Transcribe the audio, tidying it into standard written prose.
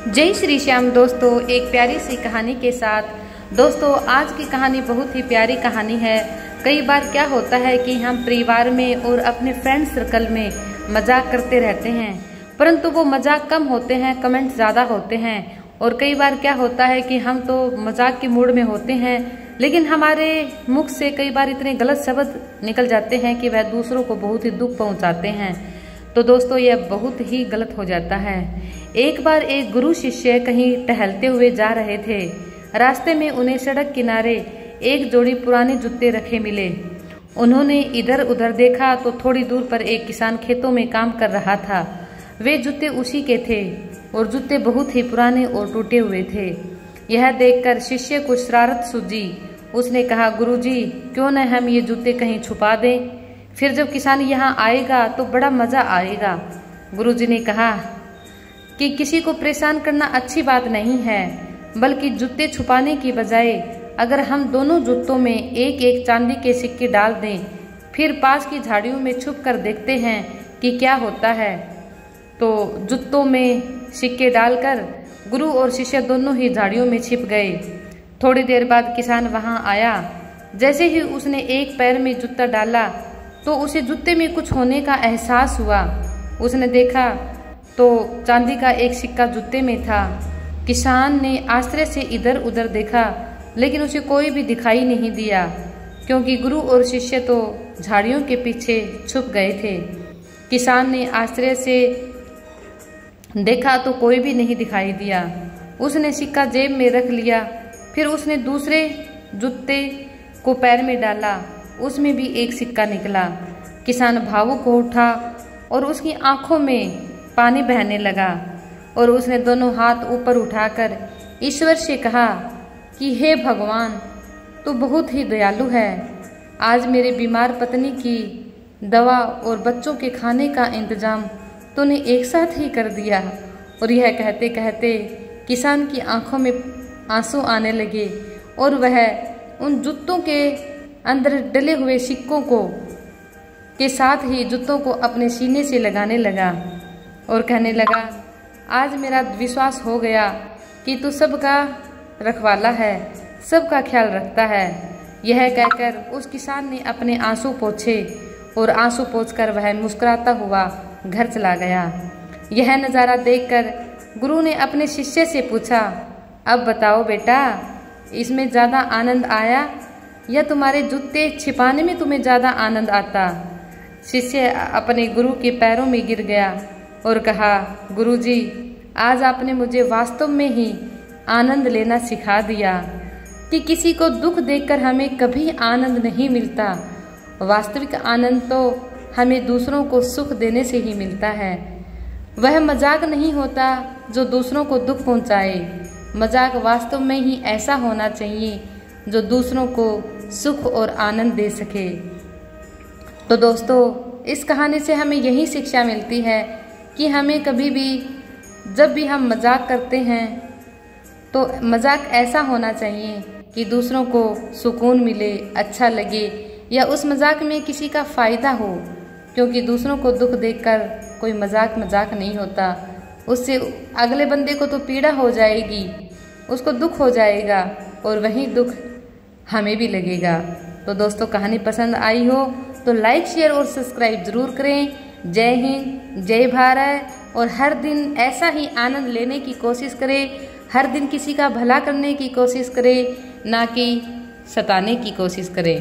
जय श्री श्याम दोस्तों, एक प्यारी सी कहानी के साथ। दोस्तों, आज की कहानी बहुत ही प्यारी कहानी है। कई बार क्या होता है कि हम परिवार में और अपने फ्रेंड सर्कल में मजाक करते रहते हैं, परंतु वो मजाक कम होते हैं, कमेंट ज़्यादा होते हैं। और कई बार क्या होता है कि हम तो मजाक के मूड में होते हैं, लेकिन हमारे मुख से कई बार इतने गलत शब्द निकल जाते हैं कि वह दूसरों को बहुत ही दुख पहुंचाते हैं। तो दोस्तों, यह बहुत ही गलत हो जाता है। एक बार एक गुरु शिष्य कहीं टहलते हुए जा रहे थे। रास्ते में उन्हें सड़क किनारे एक जोड़ी पुराने जूते रखे मिले। उन्होंने इधर उधर देखा तो थोड़ी दूर पर एक किसान खेतों में काम कर रहा था। वे जूते उसी के थे और जूते बहुत ही पुराने और टूटे हुए थे। यह देखकर शिष्य को शरारत सूझी। उसने कहा, गुरुजी, क्यों न हम ये जूते कहीं छुपा दें, फिर जब किसान यहाँ आएगा तो बड़ा मजा आएगा। गुरुजी ने कहा कि किसी को परेशान करना अच्छी बात नहीं है, बल्कि जूते छुपाने की बजाय अगर हम दोनों जूतों में एक एक चांदी के सिक्के डाल दें, फिर पास की झाड़ियों में छुप कर देखते हैं कि क्या होता है। तो जूतों में सिक्के डालकर गुरु और शिष्य दोनों ही झाड़ियों में छिप गए। थोड़ी देर बाद किसान वहां आया। जैसे ही उसने एक पैर में जूता डाला तो उसे जूते में कुछ होने का एहसास हुआ। उसने देखा तो चांदी का एक सिक्का जूते में था। किसान ने आश्चर्य से इधर उधर देखा, लेकिन उसे कोई भी दिखाई नहीं दिया, क्योंकि गुरु और शिष्य तो झाड़ियों के पीछे छुप गए थे। किसान ने आश्चर्य से देखा तो कोई भी नहीं दिखाई दिया। उसने सिक्का जेब में रख लिया। फिर उसने दूसरे जूते को पैर में डाला, उसमें भी एक सिक्का निकला। किसान भावुक हो उठा और उसकी आंखों में पानी बहने लगा और उसने दोनों हाथ ऊपर उठाकर ईश्वर से कहा कि हे भगवान, तू बहुत ही दयालु है। आज मेरे बीमार पत्नी की दवा और बच्चों के खाने का इंतजाम तूने एक साथ ही कर दिया। और यह कहते कहते किसान की आंखों में आंसू आने लगे और वह उन जूतों के अंदर डले हुए सिक्कों को के साथ ही जूतों को अपने सीने से लगाने लगा और कहने लगा, आज मेरा विश्वास हो गया कि तू सबका रखवाला है, सबका ख्याल रखता है। यह कहकर उस किसान ने अपने आंसू पोंछे और आंसू पोंछकर वह मुस्कुराता हुआ घर चला गया। यह नज़ारा देखकर गुरु ने अपने शिष्य से पूछा, अब बताओ बेटा, इसमें ज़्यादा आनंद आया या तुम्हारे जूते छिपाने में तुम्हें ज़्यादा आनंद आता? शिष्य अपने गुरु के पैरों में गिर गया और कहा, गुरुजी, आज आपने मुझे वास्तव में ही आनंद लेना सिखा दिया कि किसी को दुख देखकर हमें कभी आनंद नहीं मिलता। वास्तविक आनंद तो हमें दूसरों को सुख देने से ही मिलता है। वह मजाक नहीं होता जो दूसरों को दुख पहुंचाए। मजाक वास्तव में ही ऐसा होना चाहिए जो दूसरों को सुख और आनंद दे सके। तो दोस्तों, इस कहानी से हमें यही शिक्षा मिलती है कि हमें कभी भी जब भी हम मजाक करते हैं तो मजाक ऐसा होना चाहिए कि दूसरों को सुकून मिले, अच्छा लगे, या उस मजाक में किसी का फ़ायदा हो, क्योंकि दूसरों को दुख देखकर कोई मजाक नहीं होता। उससे अगले बंदे को तो पीड़ा हो जाएगी, उसको दुख हो जाएगा और वही दुख हमें भी लगेगा। तो दोस्तों, कहानी पसंद आई हो तो लाइक, शेयर और सब्सक्राइब जरूर करें। जय हिंद, जय भारत। और हर दिन ऐसा ही आनंद लेने की कोशिश करें, हर दिन किसी का भला करने की कोशिश करें, ना कि सताने की कोशिश करें।